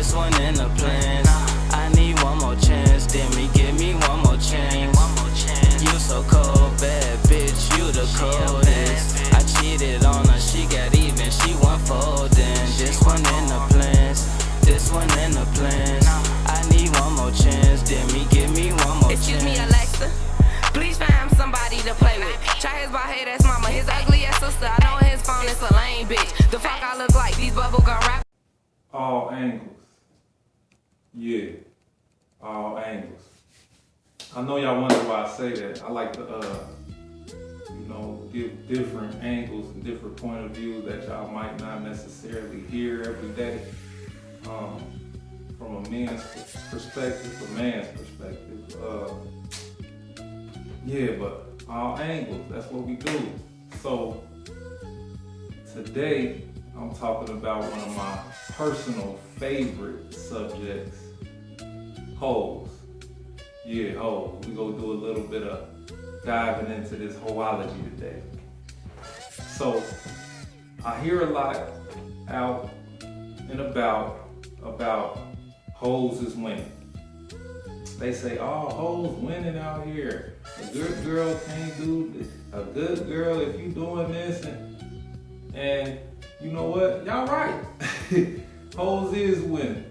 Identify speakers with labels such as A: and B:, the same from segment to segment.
A: this one in the plans. I need one more chance, Demi, give me one more chance. You so cold, bad bitch, you the coldest. I cheated on her, she got even, she went folding. This one in the plans, this one in the plans. I need one more chance, Demi, give me one more chance.
B: Excuse me, Alexa, please find somebody to play with. Try his bald head ass mama, his ugly ass sister. I know his phone is a lame bitch. The fuck I look like, these bubblegum rap.
C: All angles. Yeah, all angles. I know y'all wonder why I say that. I like to, give different angles and different point of view that y'all might not necessarily hear every day. From a man's perspective, a man's perspective. Yeah, but all angles, that's what we do. So today, I'm talking about one of my personal favorite subjects, hoes. Yeah, hoes. We gonna do a little bit of diving into this hoeology today. So I hear a lot out and about hoes is winning. They say, oh, hoes winning out here. A good girl can't do this. A good girl, if you doing this, and you know what? Y'all right. Hoes is winning.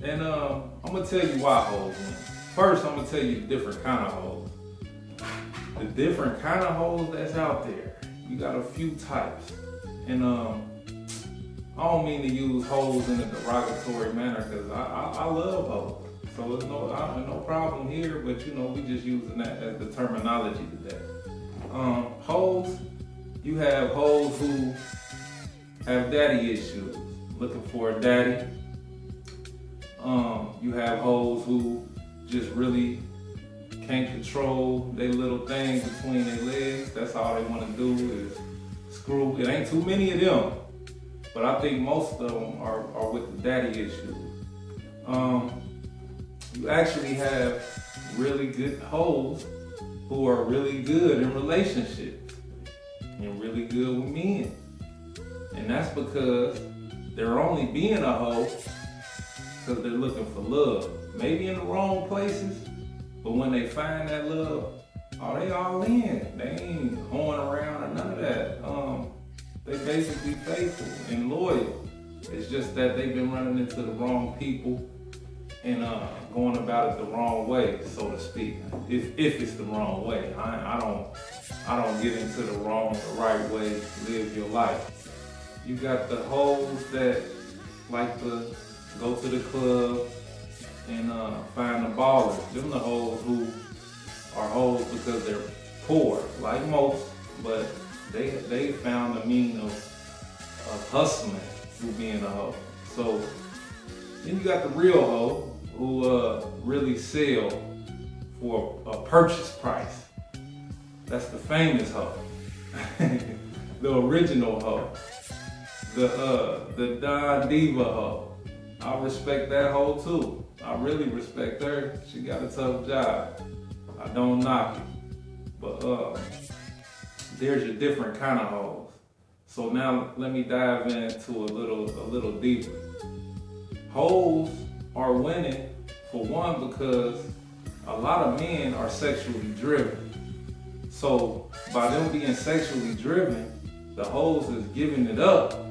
C: And I'm gonna tell you why hoes win. First, I'm gonna tell you the different kind of hoes. The different kind of hoes that's out there. You got a few types. And I don't mean to use hoes in a derogatory manner because I love hoes. So there's no problem here, but we just using that as the terminology today. Hoes, you have hoes who have daddy issues, looking for a daddy. You have hoes who just really can't control their little thing between their legs. That's all they want to do is screw. It ain't too many of them, but I think most of them are with the daddy issues. You actually have really good hoes who are really good in relationships and really good with men. And that's because they're only being a hoe because they're looking for love. Maybe in the wrong places, but when they find that love, oh, they all in. They ain't hoeing around or none of that. They basically faithful and loyal. It's just that they've been running into the wrong people and going about it the wrong way, so to speak. If it's the wrong way, I don't get into the right way to live your life. You got the hoes that like to go to the club and find the ballers. Them the hoes who are hoes because they're poor, like most, but they found the mean of hustling through being a hoe. So then you got the real hoe who really sell for a purchase price. That's the famous hoe. The original hoe. The Don Diva hoe. I respect that hoe too. I really respect her. She got a tough job. I don't knock it. But there's your different kind of hoes. So now let me dive into a little deeper. Hoes are winning for one because a lot of men are sexually driven. So by them being sexually driven, the hoes is giving it up.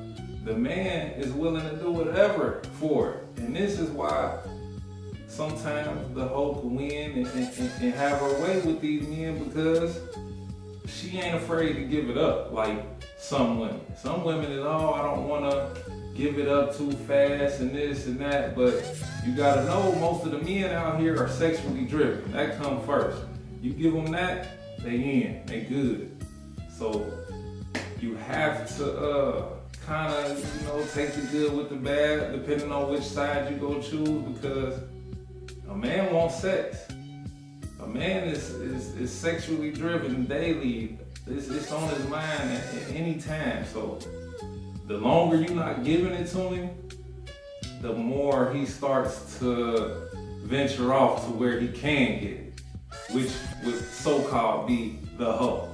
C: The man is willing to do whatever for it. And this is why sometimes the hoe can win and have her way with these men because she ain't afraid to give it up like some women. Some women is, oh, I don't want to give it up too fast and this and that, but you gotta know most of the men out here are sexually driven. That comes first. You give them that, they in, they good. So you have to kind of, take the good with the bad, depending on which side you go choose, because a man wants sex. A man is sexually driven daily. It's on his mind at any time. So the longer you're not giving it to him, the more he starts to venture off to where he can get it, which would so-called be the hoe,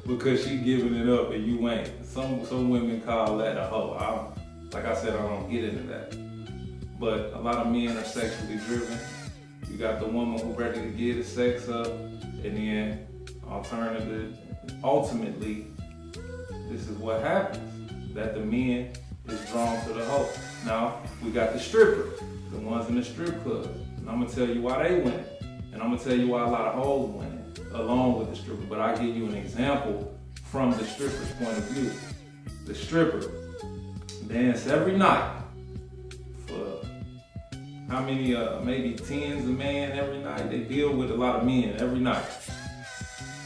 C: because she giving it up and you ain't. Some women call that a hoe. Like I said, I don't get into that. but a lot of men are sexually driven. You got the woman who ready to get the sex up, and then ultimately, this is what happens, that the men is drawn to the hoe. Now, we got the stripper, the ones in the strip club, and I'm gonna tell you why they win, and I'm gonna tell you why a lot of hoes win along with the stripper, but I'll give you an example from the stripper's point of view. The stripper dance every night for how many, maybe tens of men every night. They deal with a lot of men every night.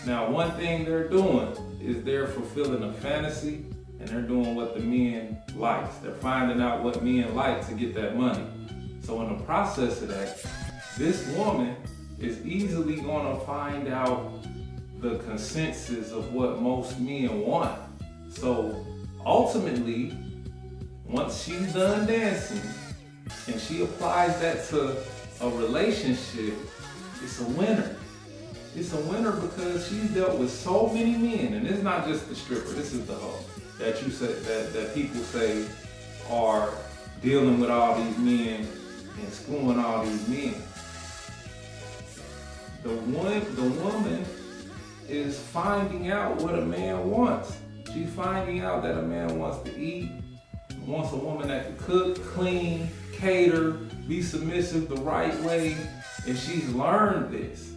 C: Now, one thing they're doing is they're fulfilling a fantasy, and they're doing what the men likes. They're finding out what men like to get that money. So in the process of that, this woman is easily gonna find out the consensus of what most men want. So ultimately, once she's done dancing and she applies that to a relationship, it's a winner. It's a winner because she's dealt with so many men, and it's not just the stripper, this is the hoe that you say that people say are dealing with all these men and screwing all these men. The woman is finding out what a man wants. She's finding out that a man wants to eat, wants a woman that can cook, clean, cater, be submissive the right way, and she's learned this.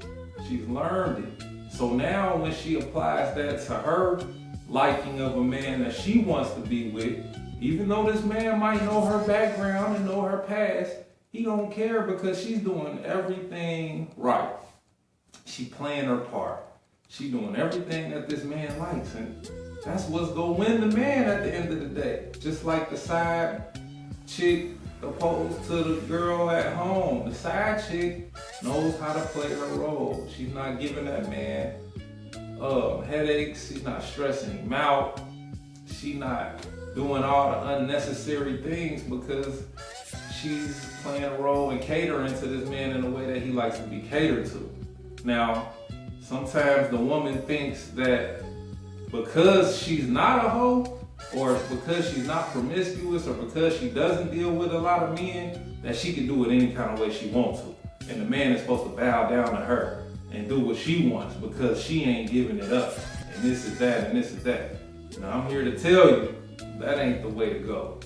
C: She's learned it. So now when she applies that to her liking of a man that she wants to be with, even though this man might know her background and know her past, he don't care because she's doing everything right. She playing her part. She doing everything that this man likes, and that's what's gonna win the man at the end of the day. Just like the side chick opposed to the girl at home. The side chick knows how to play her role. She's not giving that man headaches. She's not stressing him out. She's not doing all the unnecessary things because she's playing a role and catering to this man in a way that he likes to be catered to. Now, sometimes the woman thinks that because she's not a hoe, or because she's not promiscuous, or because she doesn't deal with a lot of men, that she can do it any kind of way she wants to. And the man is supposed to bow down to her and do what she wants because she ain't giving it up. And this is that, and this is that. Now, I'm here to tell you, that ain't the way to go.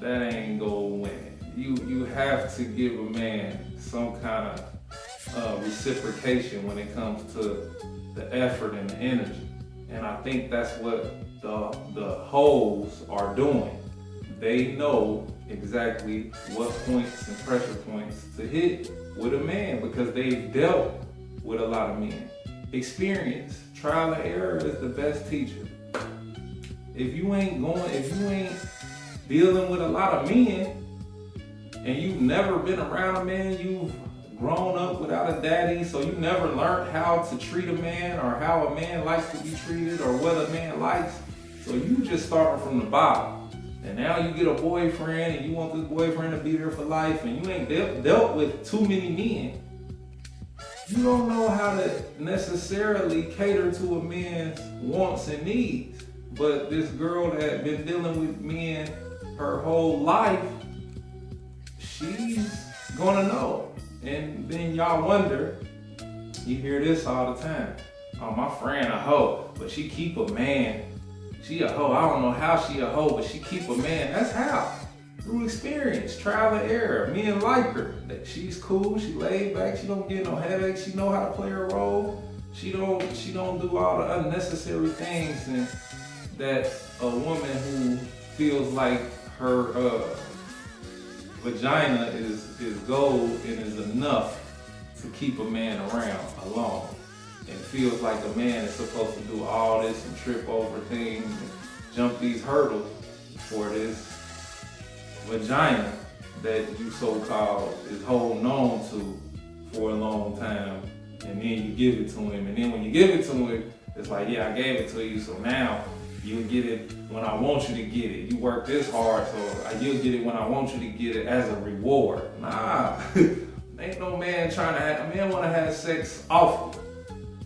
C: That ain't gonna win. You have to give a man some kind of reciprocation when it comes to the effort and the energy. And I think that's what the hoes are doing. They know exactly what points and pressure points to hit with a man because they've dealt with a lot of men. Experience, trial and error is the best teacher. If you ain't dealing with a lot of men and you've never been around a man, you've grown up without a daddy, so you never learned how to treat a man or how a man likes to be treated or what a man likes. So you just starting from the bottom. And now you get a boyfriend and you want this boyfriend to be there for life and you ain't dealt with too many men. You don't know how to necessarily cater to a man's wants and needs. But this girl that had been dealing with men her whole life, she's gonna know. And then y'all wonder, you hear this all the time. Oh, my friend a hoe, but she keep a man. She a hoe. I don't know how she a hoe, but she keep a man. That's how. Through experience, trial and error. Men like her. That she's cool, she laid back, she don't get no headaches, she know how to play her role. She don't do all the unnecessary things and that a woman who feels like her vagina is gold and is enough to keep a man around alone, and feels like a man is supposed to do all this and trip over things and jump these hurdles for this vagina that you so-called is holding on to for a long time, and then you give it to him, and then when you give it to him, it's like, yeah, I gave it to you, so now you'll get it when I want you to get it. You work this hard, so you'll get it when I want you to get it as a reward. Nah, ain't no man trying to have, a man wanna have sex often.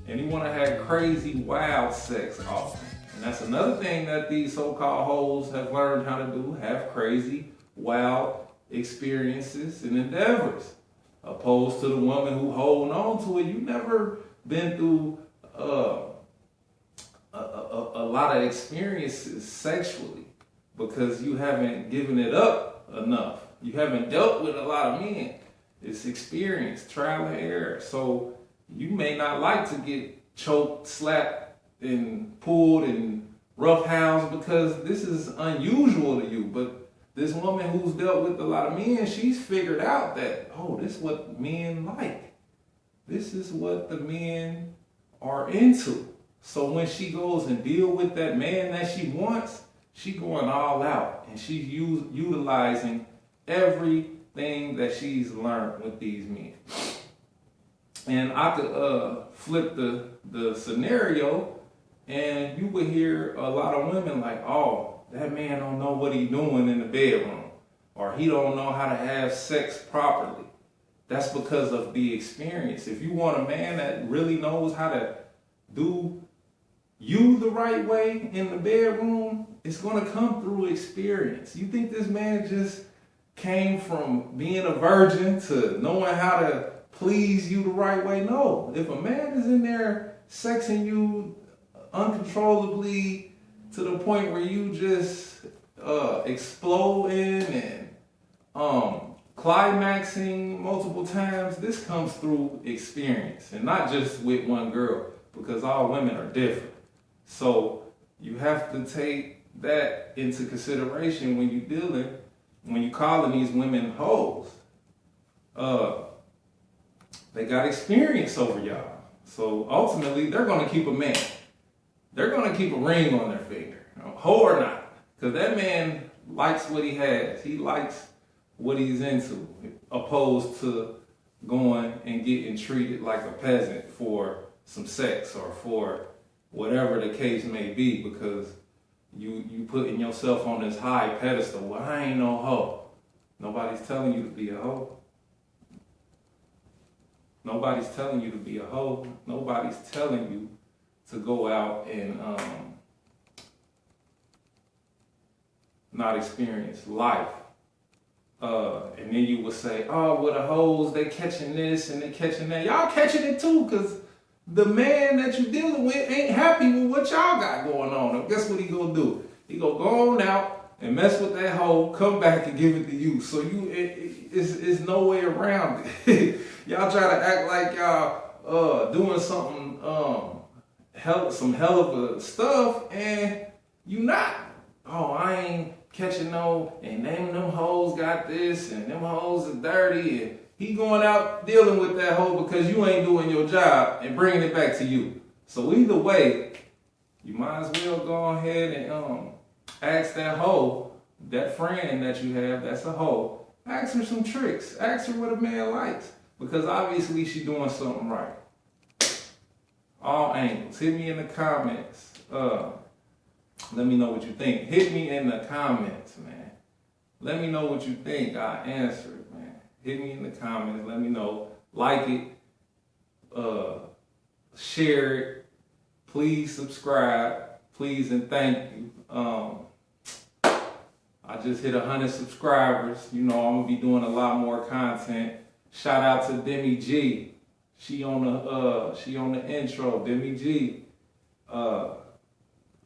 C: And he wanna have crazy, wild sex often. And that's another thing that these so-called hoes have learned how to do, have crazy, wild, experiences and endeavors, opposed to the woman who holding on to it. You never been through a lot of experiences sexually because you haven't given it up enough. You haven't dealt with a lot of men. It's experience, trial and error. So you may not like to get choked, slapped, and pulled and roughhoused because this is unusual to you. But this woman who's dealt with a lot of men, she's figured out that, oh, this is what men like. This is what the men are into. So when she goes and deal with that man that she wants, she going all out and she's utilizing everything that she's learned with these men. And I could flip the scenario, and you would hear a lot of women like, oh, that man don't know what he's doing in the bedroom, or he don't know how to have sex properly. That's because of the experience. If you want a man that really knows how to do you the right way in the bedroom, it's going to come through experience. You think this man just came from being a virgin to knowing how to please you the right way? No. If a man is in there sexing you uncontrollably to the point where you just exploding and climaxing multiple times, this comes through experience, and not just with one girl, because all women are different. So you have to take that into consideration when you're calling these women hoes. They got experience over y'all. So ultimately, they're going to keep a man. They're going to keep a ring on their finger, hoe or not. Because that man likes what he has. He likes what he's into, opposed to going and getting treated like a peasant for some sex or for whatever the case may be, because you putting yourself on this high pedestal. Well, I ain't no hoe. Nobody's telling you to be a hoe. Nobody's telling you to be a hoe. Nobody's telling you to go out and not experience life. And then you would say, oh, well, the hoes, they catching this and they catching that. Y'all catching it too, because the man that you dealing with ain't happy with what y'all got going on. And guess what he gonna do? He gonna go on out and mess with that hoe, come back and give it to you. So it's no way around it. Y'all try to act like y'all doing something, some hell of a stuff, and you not. Oh, I ain't catching no, and them hoes got this, and them hoes are dirty, and he going out dealing with that hoe because you ain't doing your job and bringing it back to you. So either way, you might as well go ahead and ask that hoe, that friend that you have that's a hoe, ask her some tricks. Ask her what a man likes, because obviously she doing something right. All angles. Hit me in the comments. Let me know what you think. Hit me in the comments, man. Let me know what you think. I'll answer it, man. Hit me in the comments. Let me know. Like it. Share it. Please subscribe. Please and thank you. I just hit 100 subscribers. You know, I'm going to be doing a lot more content. Shout out to Demi G. She on the intro. Demi G.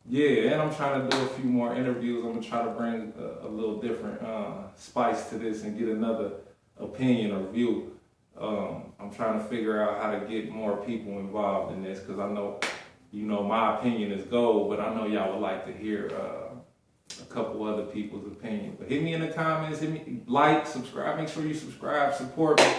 C: Yeah, and I'm trying to do a few more interviews. I'm going to try to bring a little different spice to this and get another opinion or view. I'm trying to figure out how to get more people involved in this, because I know, you know, my opinion is gold, but I know y'all would like to hear a couple other people's opinion. But hit me in the comments, hit me, like, subscribe, make sure you subscribe, support me.